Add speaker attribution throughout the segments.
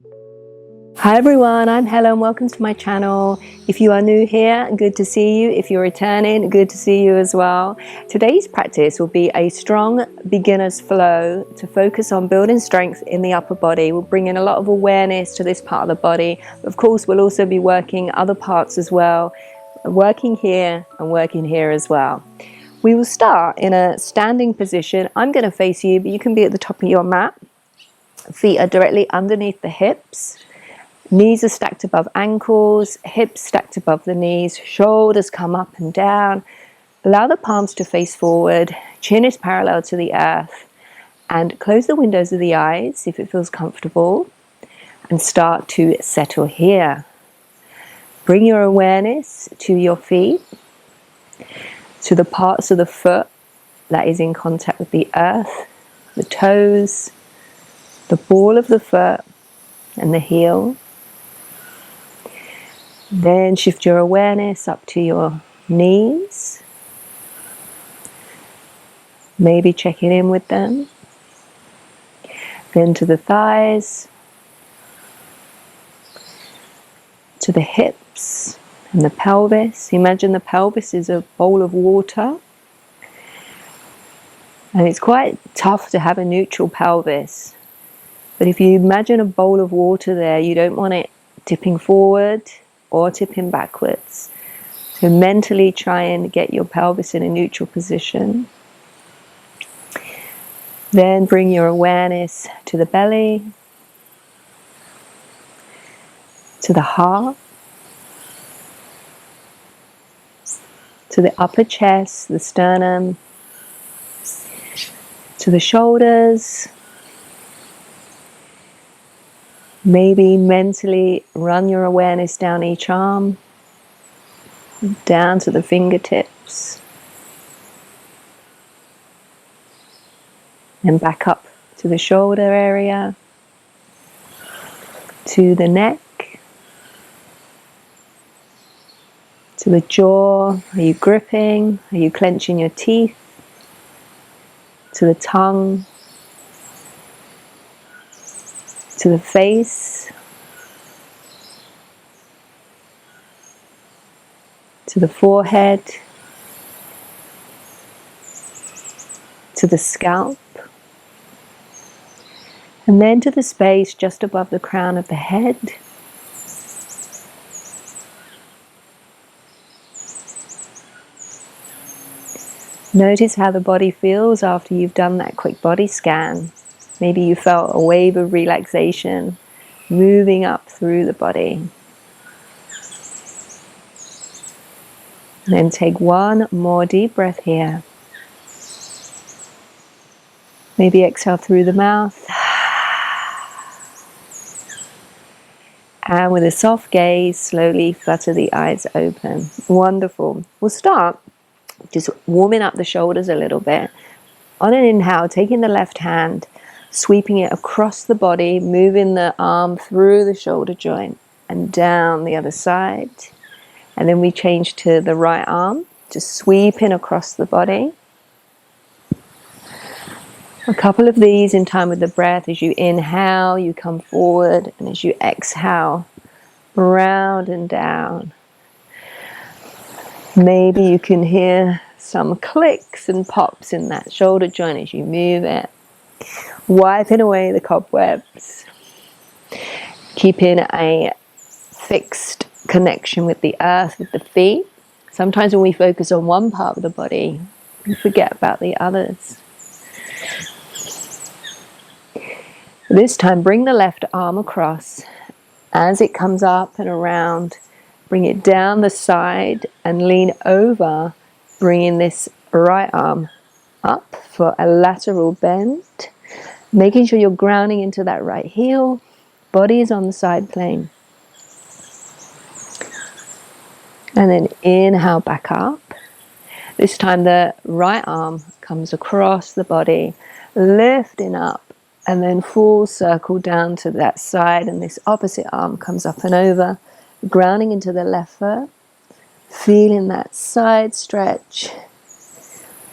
Speaker 1: Hi everyone, I'm Helen and welcome to my channel. If you are new here, good to see you. If you're returning, good to see you as well. Today's practice will be a strong beginner's flow to focus on building strength in the upper body. We'll bring in a lot of awareness to this part of the body. Of course, we'll also be working other parts as well, working here and working here as well. We will start in a standing position. I'm going to face you, but you can be at the top of your mat. Feet are directly underneath the hips. Knees are stacked above ankles, hips stacked above the knees, shoulders come up and down. Allow the palms to face forward, chin is parallel to the earth, and close the windows of the eyes if it feels comfortable, and start to settle here. Bring your awareness to your feet, to the parts of the foot that is in contact with the earth, the toes, the ball of the foot, and the heel. Then shift your awareness up to your knees, maybe checking in with them. Then to the thighs, to the hips and the pelvis. Imagine the pelvis is a bowl of water. And it's quite tough to have a neutral pelvis. But if you imagine a bowl of water there, you don't want it tipping forward or tipping backwards. So mentally try and get your pelvis in a neutral position. Then bring your awareness to the belly, to the heart, to the upper chest, the sternum, to the shoulders. Maybe mentally run your awareness down each arm, down to the fingertips, and back up to the shoulder area, to the neck, to the jaw. Are you gripping? Are you clenching your teeth? To the tongue, to the face, to the forehead, to the scalp, and then to the space just above the crown of the head. Notice how the body feels after you've done that quick body scan. Maybe you felt a wave of relaxation moving up through the body. And then take one more deep breath here. Maybe exhale through the mouth. And with a soft gaze, slowly flutter the eyes open. Wonderful. We'll start just warming up the shoulders a little bit. On an inhale, taking the left hand, sweeping it across the body, moving the arm through the shoulder joint and down the other side. And then we change to the right arm, just sweeping across the body. A couple of these in time with the breath. As you inhale, you come forward, and as you exhale, round and down. Maybe you can hear some clicks and pops in that shoulder joint as you move it. Wiping away the cobwebs. Keeping a fixed connection with the earth, with the feet. Sometimes when we focus on one part of the body, we forget about the others. This time, bring the left arm across. As it comes up and around, bring it down the side and lean over, bringing this right arm up for a lateral bend. Making sure you're grounding into that right heel. Body is on the side plane. And then inhale back up. This time the right arm comes across the body, lifting up, and then full circle down to that side, and this opposite arm comes up and over, grounding into the left foot, feeling that side stretch,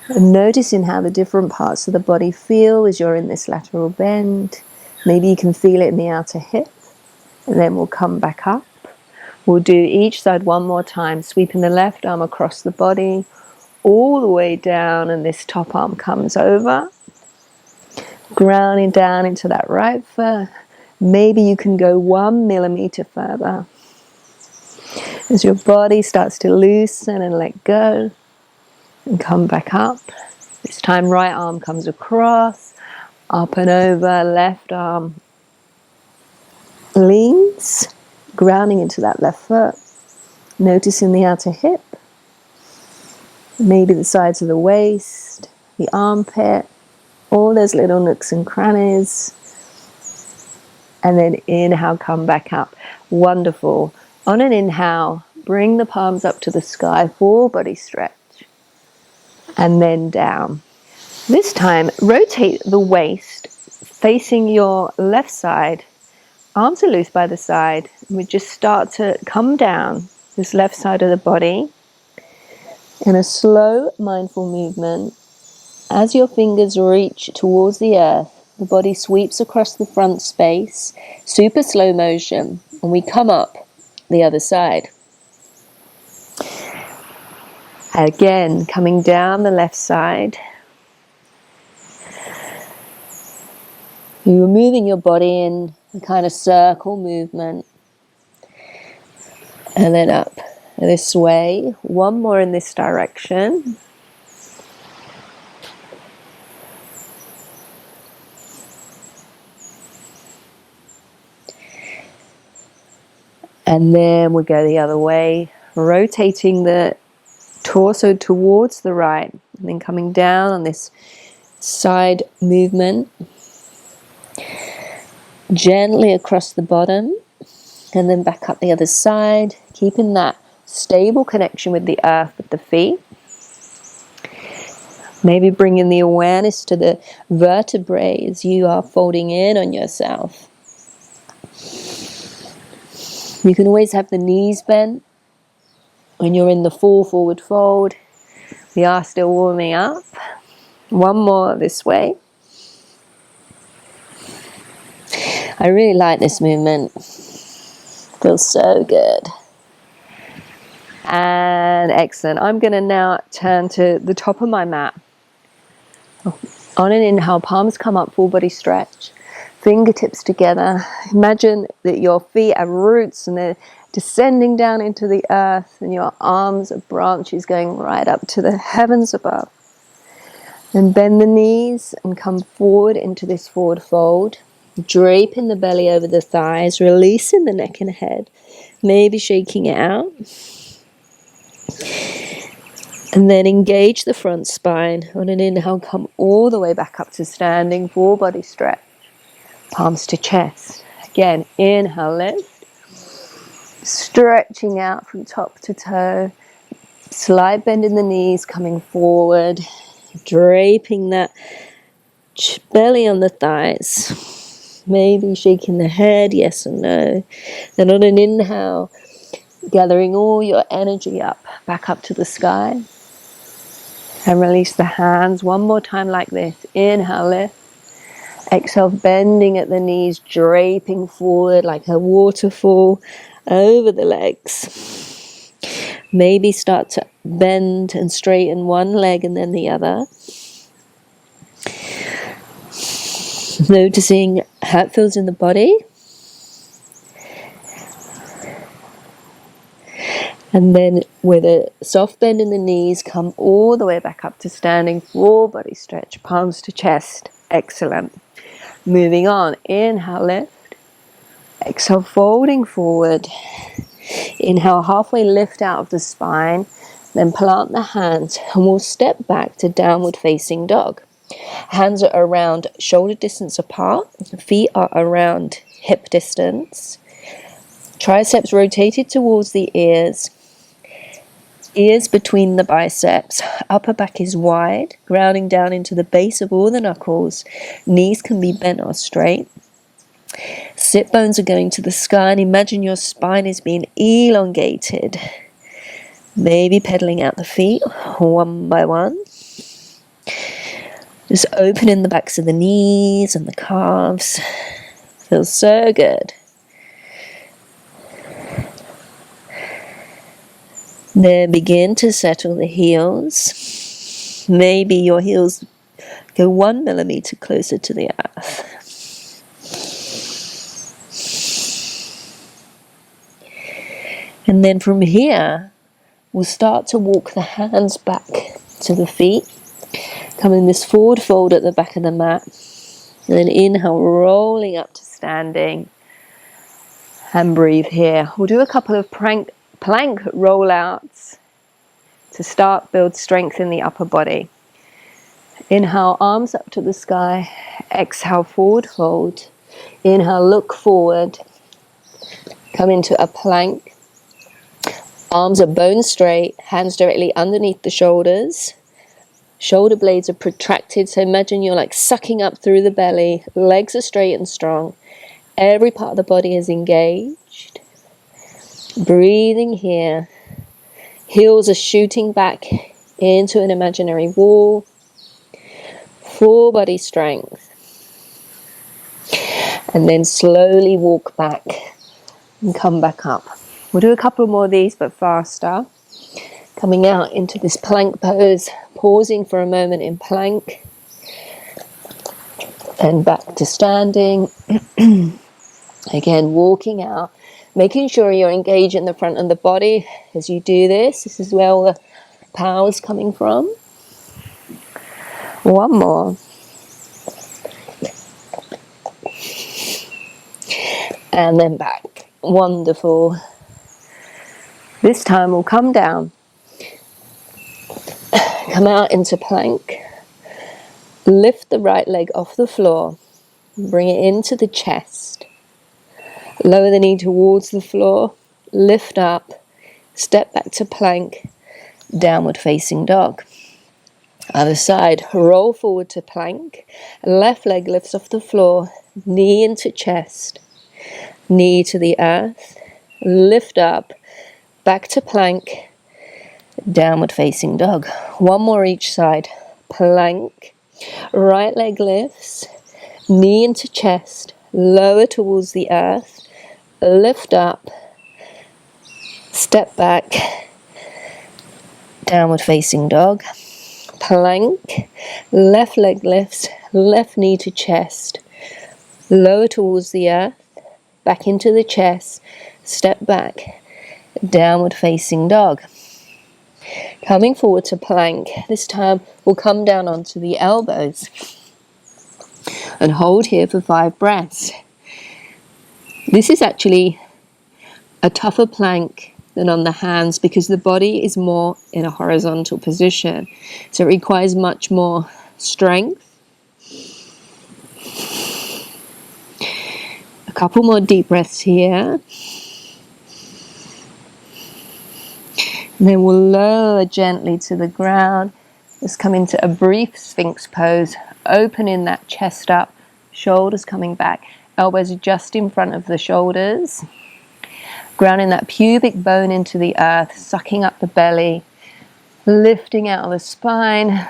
Speaker 1: and noticing how the different parts of the body feel as you're in this lateral bend. Maybe you can feel it in the outer hip. And then we'll come back up. We'll do each side one more time, sweeping the left arm across the body, all the way down, and this top arm comes over, grounding down into that right foot. Maybe you can go 1 millimeter further. As your body starts to loosen and let go, and come back up. This time right arm comes across, up and over, left arm leans, grounding into that left foot, noticing the outer hip, maybe the sides of the waist, the armpit, all those little nooks and crannies. And then inhale, come back up. Wonderful. On an inhale, bring the palms up to the sky, full body stretch. And then down. This time, rotate the waist facing your left side. Arms are loose by the side. We just start to come down this left side of the body in a slow, mindful movement. As your fingers reach towards the earth, the body sweeps across the front space, super slow motion, and we come up the other side. Again, coming down the left side. You're moving your body in a kind of circle movement. And then up this way. One more in this direction. And then we go the other way, rotating the torso towards the right, and then coming down on this side movement, gently across the bottom, and then back up the other side, keeping that stable connection with the earth with the feet. Maybe bringing the awareness to the vertebrae as you are folding in on yourself. You can always have the knees bent when you're in the full forward fold. We are still warming up. One more this way. I really like this movement. Feels so good. And excellent. I'm going to now turn to the top of my mat. On an inhale, palms come up, full body stretch. Fingertips together. Imagine that your feet have roots and they're descending down into the earth, and your arms are branches going right up to the heavens above. Then bend the knees and come forward into this forward fold. Draping the belly over the thighs, releasing the neck and head. Maybe shaking it out. And then engage the front spine. On an inhale, come all the way back up to standing, full body stretch. Palms to chest. Again, inhale, lift. Stretching out from top to toe. Slight bend in the knees, coming forward. Draping that belly on the thighs. Maybe shaking the head, yes or no. Then on an inhale, gathering all your energy up, back up to the sky. And release the hands one more time like this. Inhale, lift. Exhale, bending at the knees, draping forward like a waterfall over the legs. Maybe start to bend and straighten one leg and then the other. Noticing how it feels in the body. And then with a soft bend in the knees, come all the way back up to standing, full body stretch, palms to chest. Excellent. Moving on, inhale, lift. Exhale, folding forward. Inhale, halfway lift out of the spine. Then plant the hands and we'll step back to downward facing dog. Hands are around shoulder distance apart. Feet are around hip distance. Triceps rotated towards the ears. Ears between the biceps. Upper back is wide, grounding down into the base of all the knuckles. Knees can be bent or straight. Sit bones are going to the sky, and imagine your spine is being elongated. Maybe pedaling out the feet one by one. Just opening the backs of the knees and the calves. Feels so good. Then begin to settle the heels. Maybe your heels go 1 millimeter closer to the earth. And then from here, we'll start to walk the hands back to the feet. Come in this forward fold at the back of the mat. And then inhale, rolling up to standing. And breathe here. We'll do a couple of plank rollouts to start build strength in the upper body. Inhale, arms up to the sky. Exhale, forward fold. Inhale, look forward. Come into a plank. Arms are bone straight, hands directly underneath the shoulders. Shoulder blades are protracted, so imagine you're like sucking up through the belly. Legs are straight and strong. Every part of the body is engaged. Breathing here. Heels are shooting back into an imaginary wall. Full body strength. And then slowly walk back and come back up. We'll do a couple more of these, but faster. Coming out into this plank pose, pausing for a moment in plank. And back to standing. Again, walking out, making sure you're engaged in the front of the body as you do this. This is where all the power is coming from. One more. And then back. Wonderful. This time we'll come down. Come out into plank. Lift the right leg off the floor. Bring it into the chest. Lower the knee towards the floor. Lift up. Step back to plank. Downward facing dog. Other side. Roll forward to plank. Left leg lifts off the floor. Knee into chest. Knee to the earth. Lift up. Back to plank. Downward facing dog. One more each side. Plank. Right leg lifts. Knee into chest. Lower towards the earth. Lift up. Step back. Downward facing dog. Plank. Left leg lifts. Left knee to chest. Lower towards the earth. Back into the chest. Step back. Downward facing dog. Coming forward to plank. This time we'll come down onto the elbows. And hold here for 5 breaths. This is actually a tougher plank than on the hands because the body is more in a horizontal position. So it requires much more strength. A couple more deep breaths here. And then we'll lower gently to the ground. Just come into a brief Sphinx pose. Opening that chest up. Shoulders coming back. Elbows are just in front of the shoulders. Grounding that pubic bone into the earth. Sucking up the belly. Lifting out of the spine.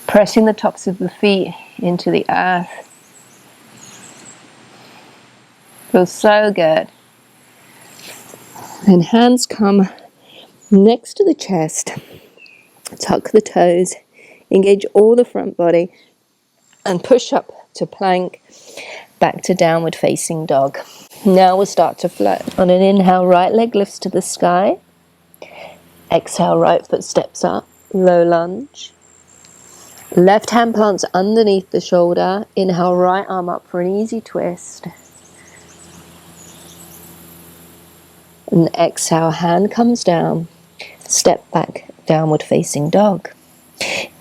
Speaker 1: Pressing the tops of the feet into the earth. Feels so good. Then hands come next to the chest. Tuck the toes. Engage all the front body. And push up to plank. Back to downward facing dog. Now we'll start to float. On an inhale, right leg lifts to the sky. Exhale, right foot steps up. Low lunge. Left hand plants underneath the shoulder. Inhale, right arm up for an easy twist. And exhale, hand comes down. Step back, downward facing dog.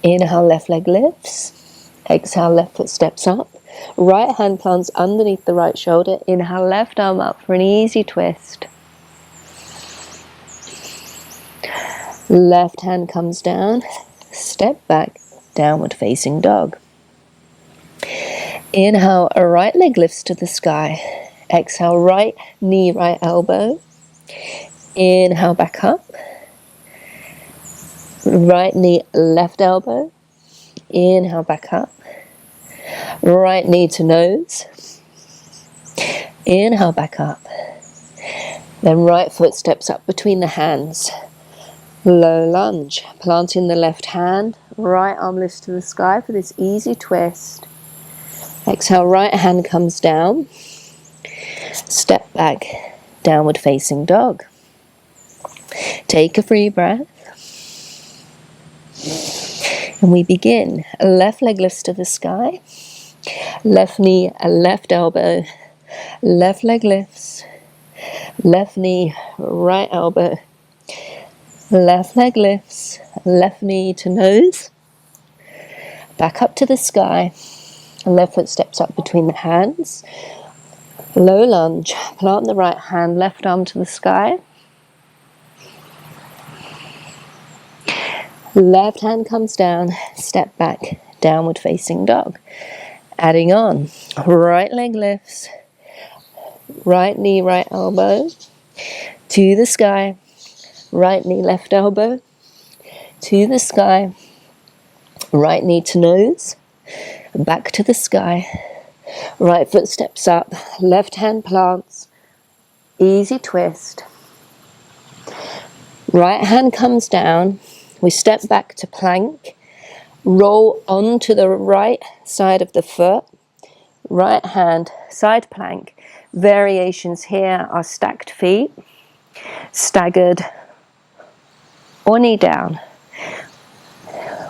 Speaker 1: Inhale, left leg lifts. Exhale, left foot steps up. Right hand plants underneath the right shoulder. Inhale, left arm up for an easy twist. Left hand comes down. Step back, downward facing dog. Inhale, a right leg lifts to the sky. Exhale, right knee, right elbow. Inhale, back up. Right knee, left elbow. Inhale, back up. Right knee to nose. Inhale, back up. Then right foot steps up between the hands. Low lunge, planting the left hand, right arm lifts to the sky for this easy twist. Exhale, right hand comes down. Step back, downward facing dog. Take a free breath. And we begin. Left leg lifts to the sky. Left knee, left elbow. Left leg lifts. Left knee, right elbow. Left leg lifts. Left knee to nose. Back up to the sky. Left foot steps up between the hands. Low lunge. Plant the right hand, left arm to the sky. Left hand comes down, step back, downward facing dog. Adding on, right leg lifts, right knee, right elbow, to the sky, right knee, left elbow, to the sky, right knee to nose, back to the sky, right foot steps up, left hand plants, easy twist. Right hand comes down. We step back to plank, roll onto the right side of the foot, right hand, side plank. Variations here are stacked feet, staggered, or knee down.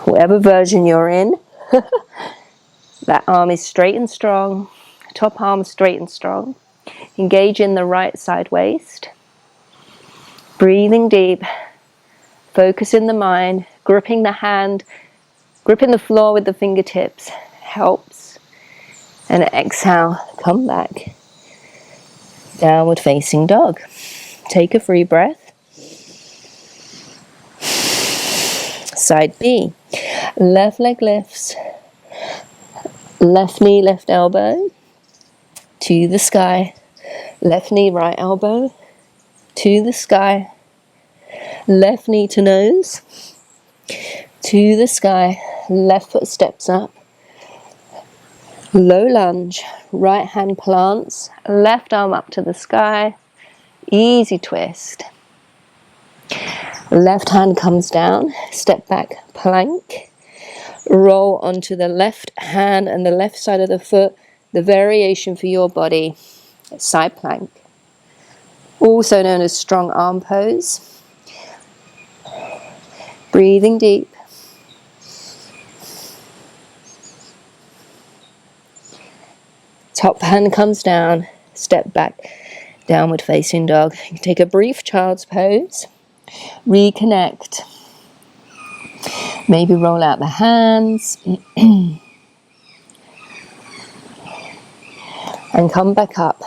Speaker 1: Whatever version you're in, that arm is straight and strong, top arm straight and strong. Engage in the right side waist. Breathing deep. Focus in the mind, gripping the hand, gripping the floor with the fingertips helps. And exhale, come back. Downward facing dog. Take a free breath. Side B. Left leg lifts. Left knee, left elbow. To the sky. Left knee, right elbow. To the sky. Left knee to nose, to the sky, left foot steps up, low lunge, right hand plants, left arm up to the sky, easy twist. Left hand comes down, step back, plank, roll onto the left hand and the left side of the foot, the variation for your body, side plank, also known as strong arm pose. Breathing deep. Top hand comes down, step back, downward facing dog. Take a brief child's pose. Reconnect. Maybe roll out the hands. And come back up,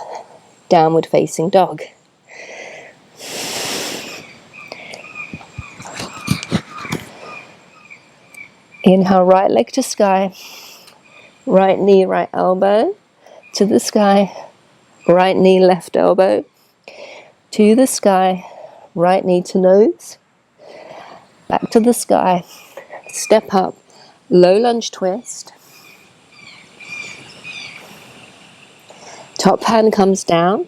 Speaker 1: downward facing dog. Inhale, right leg to sky, right knee, right elbow, to the sky, right knee, left elbow, to the sky, right knee to nose, back to the sky, step up, low lunge twist, top hand comes down,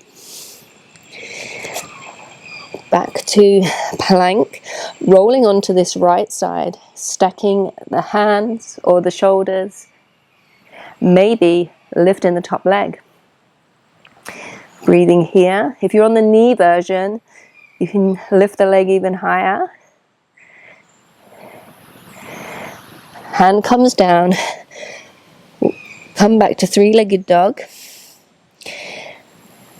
Speaker 1: back to plank, rolling onto this right side, stacking the hands or the shoulders, maybe lifting the top leg. Breathing here. If you're on the knee version, you can lift the leg even higher. Hand comes down, come back to three-legged dog.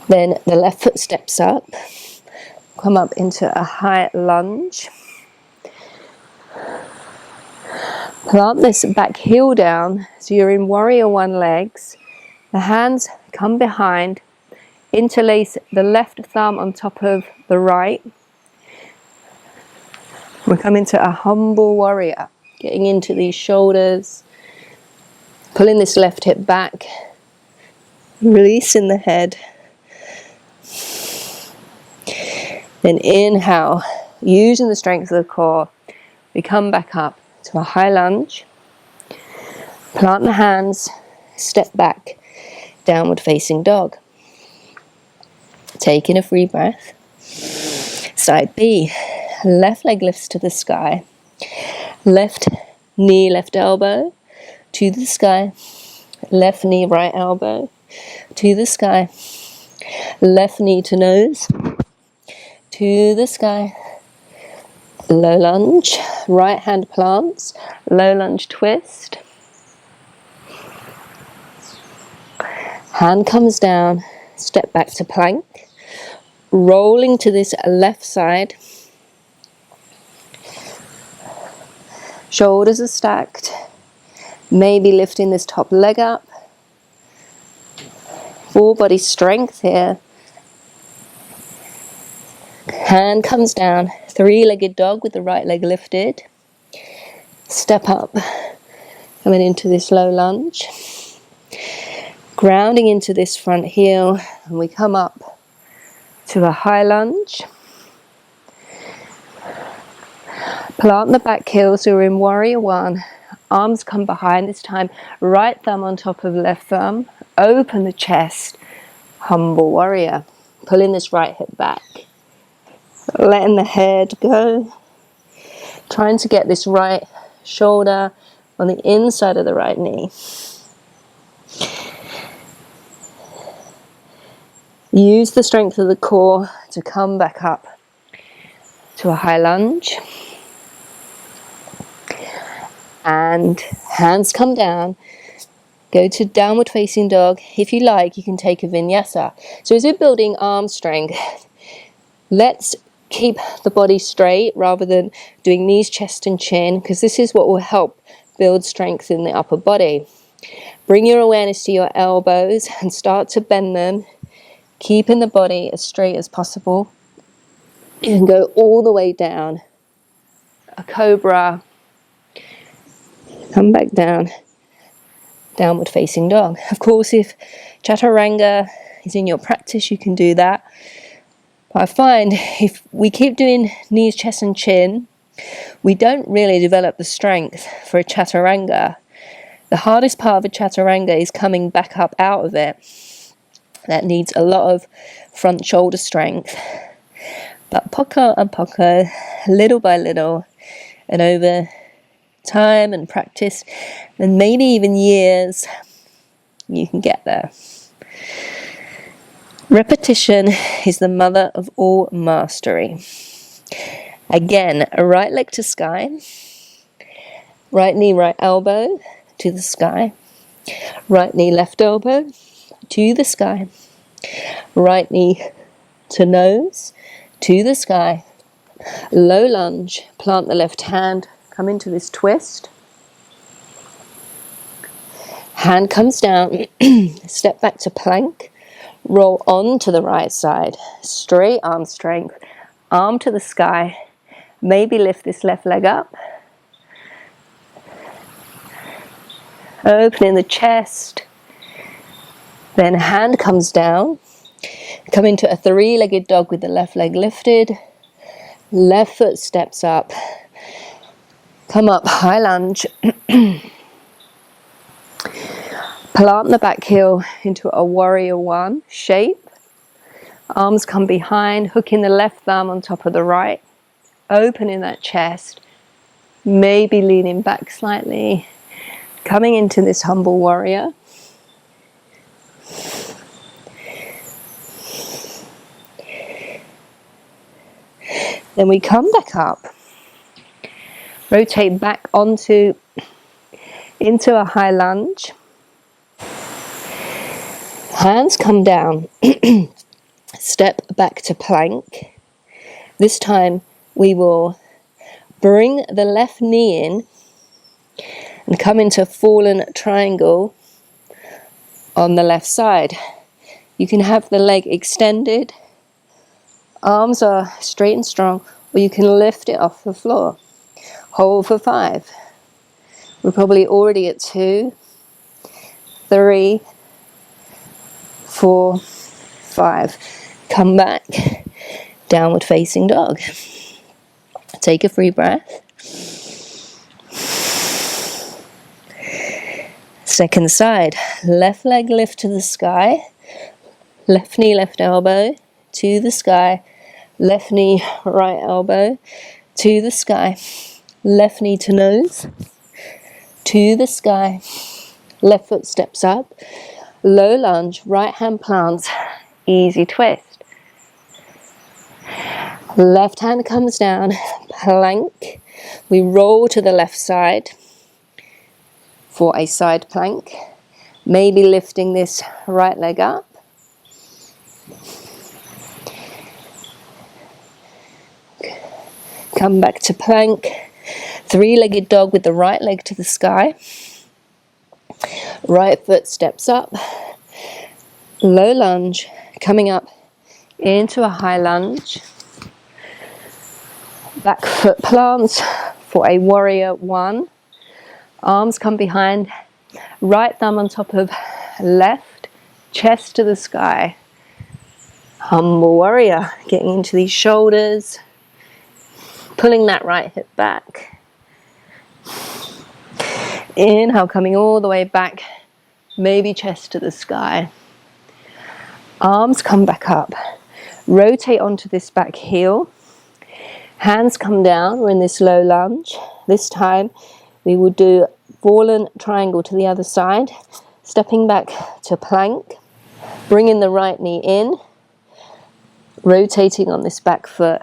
Speaker 1: Then the left foot steps up. Come up into a high lunge. Plant this back heel down, so you're in warrior one legs. The hands come behind. Interlace the left thumb on top of the right. We come into a humble warrior, getting into these shoulders. Pulling this left hip back. Releasing the head. Then inhale, using the strength of the core, we come back up to a high lunge. Plant the hands, step back, downward facing dog. Taking a free breath. Side B. Left leg lifts to the sky. Left knee, left elbow to the sky. Left knee, right elbow to the sky. Left knee to nose to the sky. Low lunge, right hand plants, low lunge twist. Hand comes down, step back to plank. Rolling to this left side. Shoulders are stacked. Maybe lifting this top leg up. Full body strength here. Hand comes down. Three-legged dog with the right leg lifted. Step up. Coming into this low lunge. Grounding into this front heel. And we come up to a high lunge. Plant the back heel, so we're in warrior one. Arms come behind, this time right thumb on top of left thumb. Open the chest, humble warrior. Pulling this right hip back. Letting the head go. Trying to get this right shoulder on the inside of the right knee. Use the strength of the core to come back up to a high lunge. And hands come down. Go to downward facing dog. If you like, you can take a vinyasa. So as we're building arm strength, let's keep the body straight rather than doing knees, chest and chin, because this is what will help build strength in the upper body. Bring your awareness to your elbows and start to bend them, keeping the body as straight as possible. You can go all the way down. A cobra. Come back down. Downward facing dog. Of course, if chaturanga is in your practice, you can do that. But I find if we keep doing knees, chest and chin, we don't really develop the strength for a chaturanga. The hardest part of a chaturanga is coming back up out of it. That needs a lot of front shoulder strength. But poco a poco, little by little, and over time and practice, and maybe even years, you can get there. Repetition is the mother of all mastery. Again, a right leg to sky, right knee, right elbow to the sky, right knee, left elbow to the sky, right knee to nose to the sky, low lunge, plant the left hand, come into this twist. Hand comes down, step back to plank, roll on to the right side, straight arm strength, arm to the sky, maybe lift this left leg up, opening the chest, then hand comes down, come into a three-legged dog with the left leg lifted, left foot steps up, come up, high lunge. Plant the back heel into a warrior one shape. Arms come behind, hooking the left thumb on top of the right. Opening that chest. Maybe leaning back slightly. Coming into this humble warrior. Then we come back up. Rotate back into a high lunge. Hands come down. Step back to plank. This time we will bring the left knee in and come into fallen triangle on the left side. You can have the leg extended, arms are straight and strong, or you can lift it off the floor. Hold for 5. We're probably already at 2, 3, 4, 5. Come back, downward facing dog. Take a free breath. Second side, left leg lift to the sky, left knee, left elbow to the sky, left knee, right elbow to the sky, left knee to nose, to the sky, left foot steps up, low lunge, right hand plants, easy twist. Left hand comes down, plank. We roll to the left side for a side plank, maybe lifting this right leg up. Come back to plank, three-legged dog with the right leg to the sky. Right foot steps up, low lunge, coming up into a high lunge. Back foot plants for a warrior one. Arms come behind, right thumb on top of left, chest to the sky. Humble warrior, getting into these shoulders, pulling that right hip back. Inhale, coming all the way back, maybe chest to the sky. Arms come back up, rotate onto this back heel. Hands come down, we're in this low lunge. This time we will do fallen triangle to the other side, stepping back to plank, bringing the right knee in, rotating on this back foot.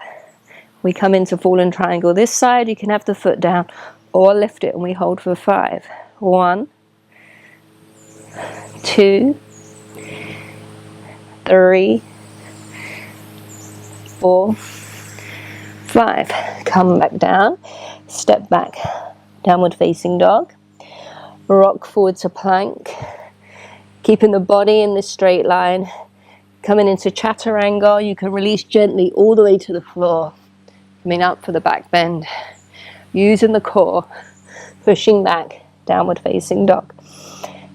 Speaker 1: We come into fallen triangle this side, you can have the foot down or lift it and we hold for 5. 1, 2, 3, 4, 5. Come back down, step back, downward facing dog. Rock forward to plank, keeping the body in this straight line. Coming into chaturanga, you can release gently all the way to the floor. Coming up for the back bend, using the core, pushing back, downward facing dog.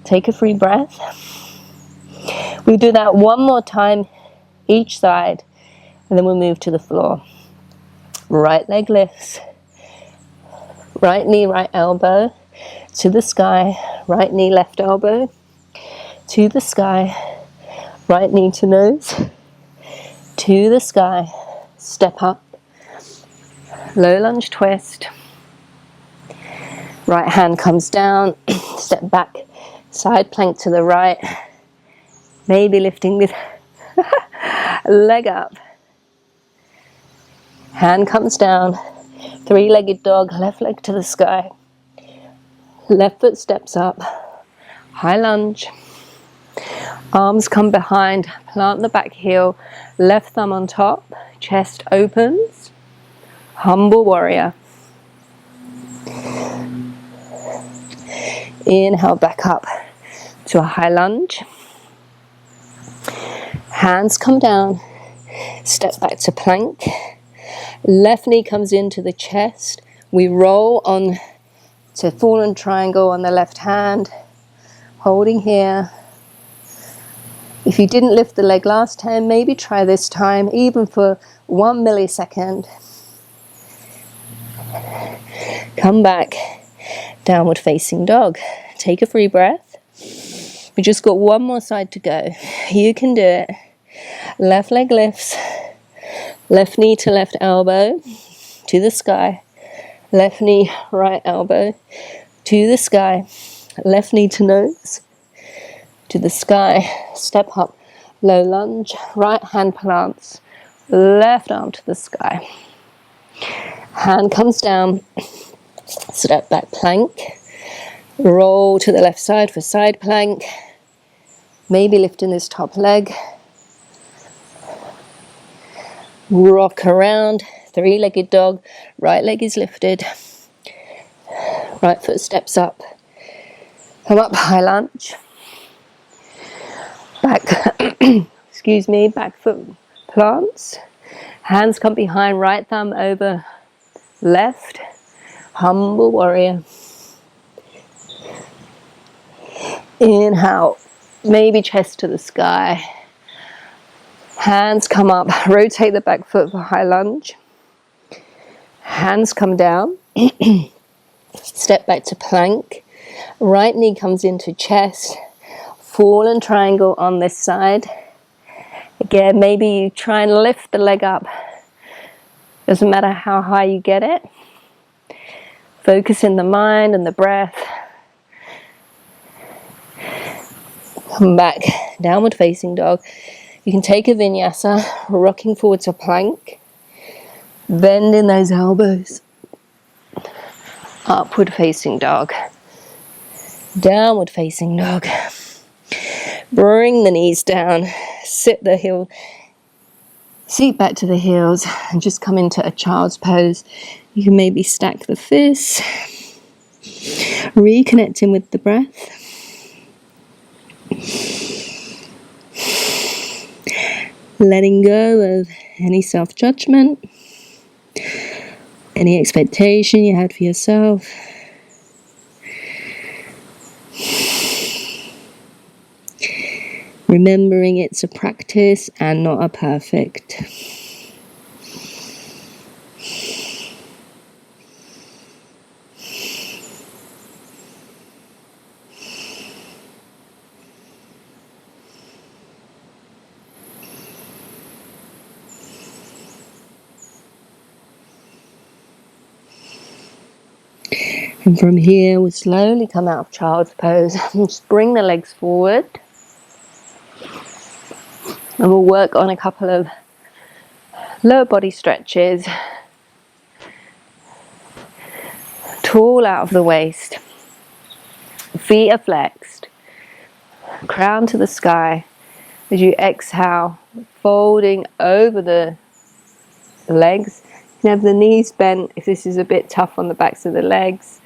Speaker 1: Take a free breath. We do that one more time each side, and then we'll move to the floor. Right leg lifts, right knee, right elbow to the sky, right knee, left elbow to the sky, right knee to nose, to the sky, step up, low lunge twist, right hand comes down, step back, side plank to the right, maybe lifting this leg up, hand comes down, three-legged dog, left leg to the sky, left foot steps up, high lunge, arms come behind, plant the back heel, left thumb on top, chest opens, humble warrior. Inhale back up to a high lunge. Hands come down, step back to plank. Left knee comes into the chest. We roll on to fallen triangle on the left hand, holding here. If you didn't lift the leg last time, maybe try this time, even for 1 millisecond. Come back, downward facing dog. Take a free breath. We just got one more side to go. You can do it. Left leg lifts, left knee to left elbow to the sky, left knee, right elbow to the sky, left knee to nose to the sky, step up, low lunge, right hand plants, left arm to the sky. Hand comes down, step back plank, roll to the left side for side plank, maybe lifting this top leg, rock around, three-legged dog, right leg is lifted, right foot steps up, come up, high lunge, back, excuse me, back foot plants, hands come behind, right thumb over left, humble warrior. Inhale, maybe chest to the sky. Hands come up, rotate the back foot for high lunge. Hands come down, step back to plank. Right knee comes into chest, fallen triangle on this side. Again, maybe you try and lift the leg up Doesn't matter how high you get it. Focus in the mind and the breath. Come back, downward facing dog. You can take a vinyasa, rocking forward to plank. Bending those elbows. Upward facing dog. Downward facing dog. Bring the knees down. Sit the heel. Seat back to the heels and just come into a child's pose. You can maybe stack the fists. Reconnecting with the breath. Letting go of any self-judgment. Any expectation you had for yourself. Remembering it's a practice and not a perfect. And from here, we'll slowly come out of child's pose. Just bring the legs forward. And we'll work on a couple of lower body stretches. Tall out of the waist. Feet are flexed. Crown to the sky. As you exhale, folding over the legs. You can have the knees bent if this is a bit tough on the backs of the legs.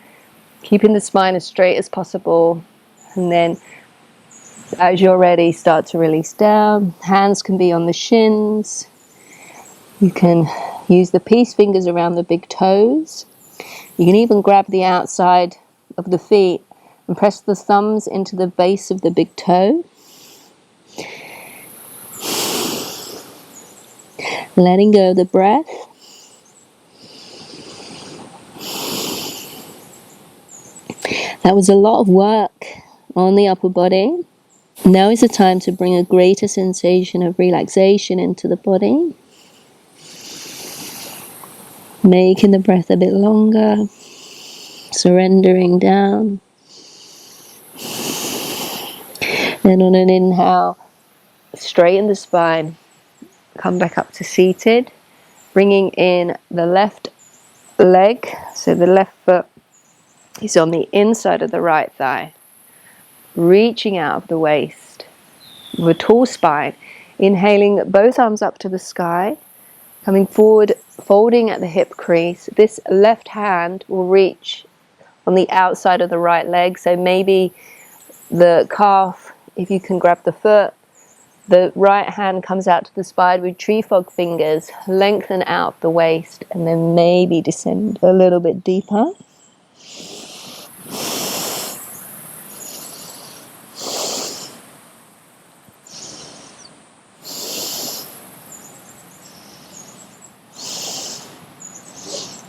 Speaker 1: Keeping the spine as straight as possible. And then as you're ready, start to release down. Hands can be on the shins. You can use the peace fingers around the big toes. You can even grab the outside of the feet and press the thumbs into the base of the big toe. Letting go of the breath. That was a lot of work on the upper body. Now is the time to bring a greater sensation of relaxation into the body. Making the breath a bit longer. Surrendering down. Then on an inhale, straighten the spine. Come back up to seated. Bringing in the left leg. So the left foot is on the inside of the right thigh. Reaching out of the waist with a tall spine. Inhaling both arms up to the sky. Coming forward, folding at the hip crease. This left hand will reach on the outside of the right leg. So maybe the calf, if you can grab the foot. The right hand comes out to the spine with tree frog fingers. Lengthen out of the waist and then maybe descend a little bit deeper.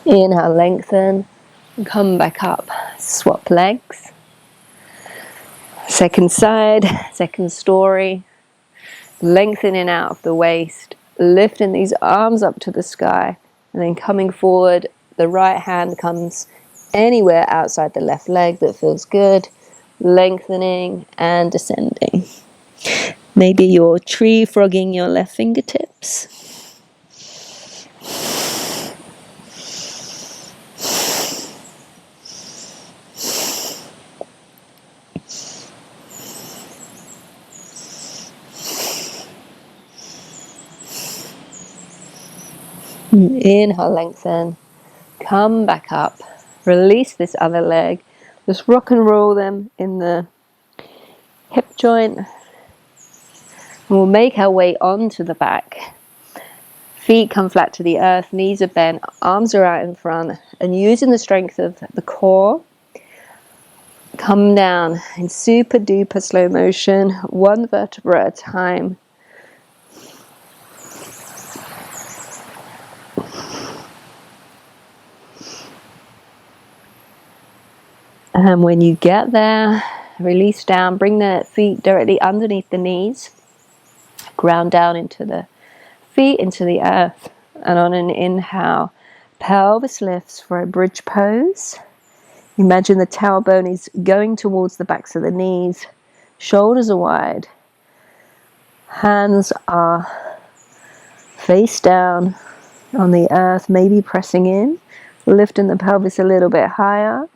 Speaker 1: Inhale, lengthen, and come back up. Swap legs. Second side, second story. Lengthening out of the waist, lifting these arms up to the sky, and then coming forward, the right hand comes anywhere outside the left leg that feels good. Lengthening and descending. Maybe you're tree frogging your left fingertips. Inhale, lengthen, come back up, release this other leg, just rock and roll them in the hip joint, and we'll make our way onto the back. Feet come flat to the earth, knees are bent, arms are out in front, and using the strength of the core, come down in super duper slow motion, one vertebra at a time. And when you get there, release down, bring the feet directly underneath the knees, ground down into the feet, into the earth, And on an inhale, pelvis lifts for a bridge pose. Imagine the tailbone is going towards the backs of the knees. Shoulders are wide. Hands are face down on the earth, maybe pressing in, lifting the pelvis a little bit higher.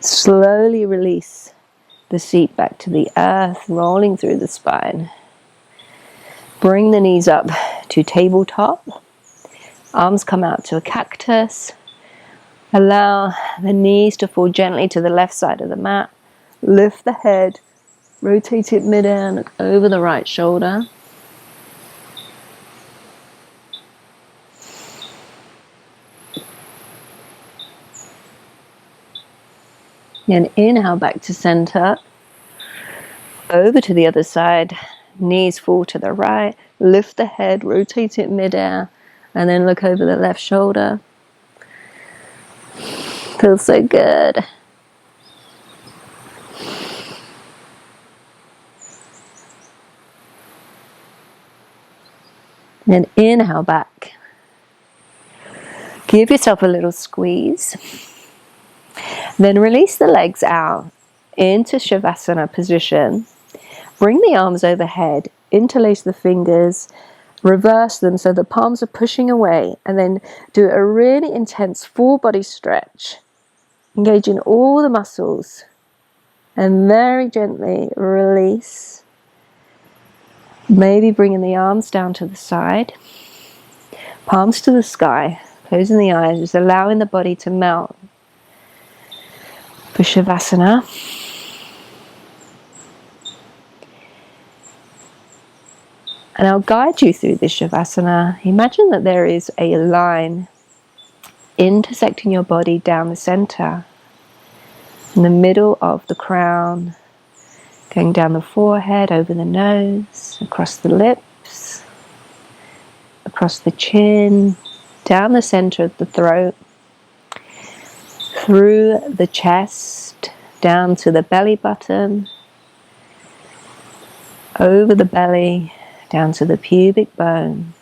Speaker 1: Slowly release the seat back to the earth, rolling through the spine. Bring the knees up to tabletop. Arms come out to a cactus. Allow the knees to fall gently to the left side of the mat. Lift the head. Rotate it mid-air, look over the right shoulder. Then inhale back to center. Over to the other side. Knees fall to the right. Lift the head, rotate it mid-air, and then look over the left shoulder. Feels so good. Then inhale back. Give yourself a little squeeze. Then release the legs out into Shavasana position. Bring the arms overhead, interlace the fingers, reverse them so the palms are pushing away, and then do a really intense full body stretch. Engaging all the muscles and very gently release. Maybe bringing the arms down to the side, palms to the sky, closing the eyes, just allowing the body to melt for Shavasana. And I'll guide you through this Shavasana. Imagine that there is a line intersecting your body down the center, in the middle of the crown, going down the forehead, over the nose, across the lips, across the chin, down the center of the throat, through the chest, down to the belly button, over the belly, down to the pubic bone.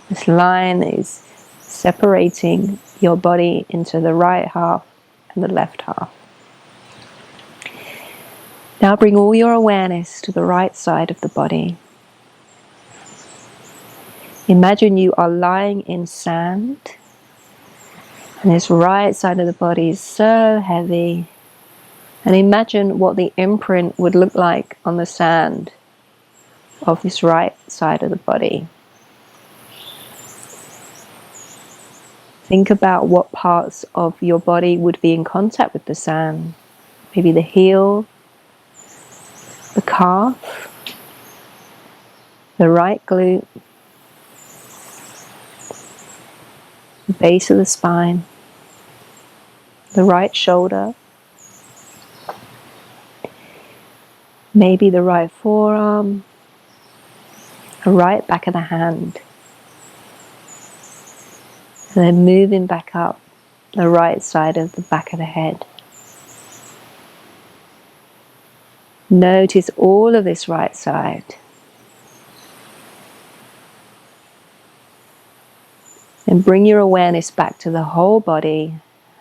Speaker 1: This line is separating your body into the right half and the left half. Now bring all your awareness to the right side of the body. Imagine you are lying in sand, and this right side of the body is so heavy. And imagine what the imprint would look like on the sand of this right side of the body. Think about what parts of your body would be in contact with the sand. Maybe the heel, the calf, the right glute, the base of the spine, the right shoulder, maybe the right forearm, the right back of the hand. And then moving back up the right side of the back of the head. Notice all of this right side. And bring your awareness back to the whole body.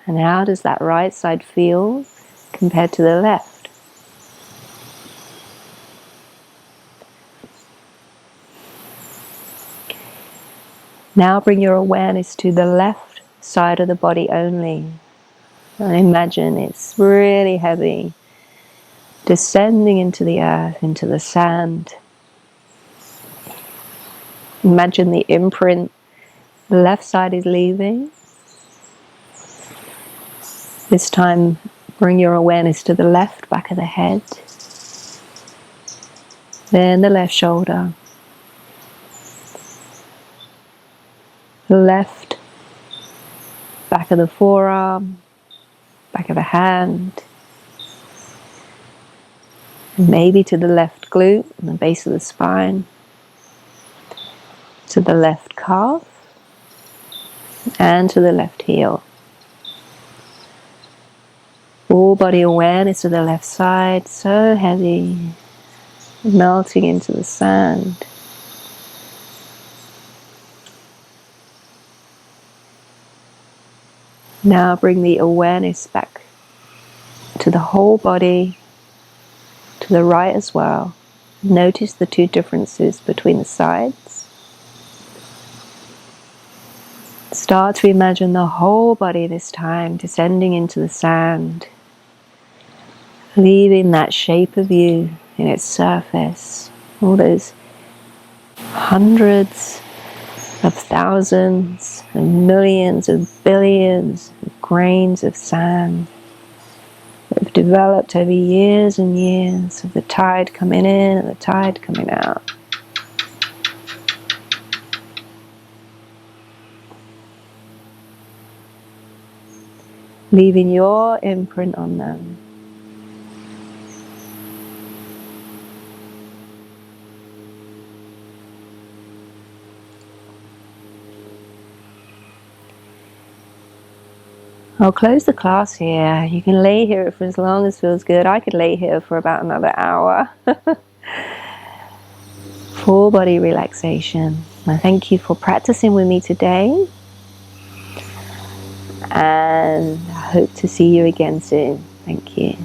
Speaker 1: And how does that right side feel compared to the left? Now bring your awareness to the left side of the body only. And imagine it's really heavy, descending into the earth, into the sand. Imagine the imprint. The left side is leaving. This time, bring your awareness to the left back of the head. Then the left shoulder. The left back of the forearm, back of the hand. Maybe to the left glute and the base of the spine. To the left calf. And to the left heel. Full body awareness to the left side, so heavy. melting into the sand. Now bring the awareness back to the whole body, to the right as well. Notice the two differences between the sides. Start to imagine the whole body this time descending into the sand, leaving that shape of you in its surface. All those hundreds of thousands and millions of billions of grains of sand that have developed over years and years of the tide coming in and the tide coming out. Leaving your imprint on them. I'll close the class here. You can lay here for as long as feels good. I could lay here for about another hour. Full body relaxation. I thank you for practicing with me today. And I hope to see you again soon. Thank you.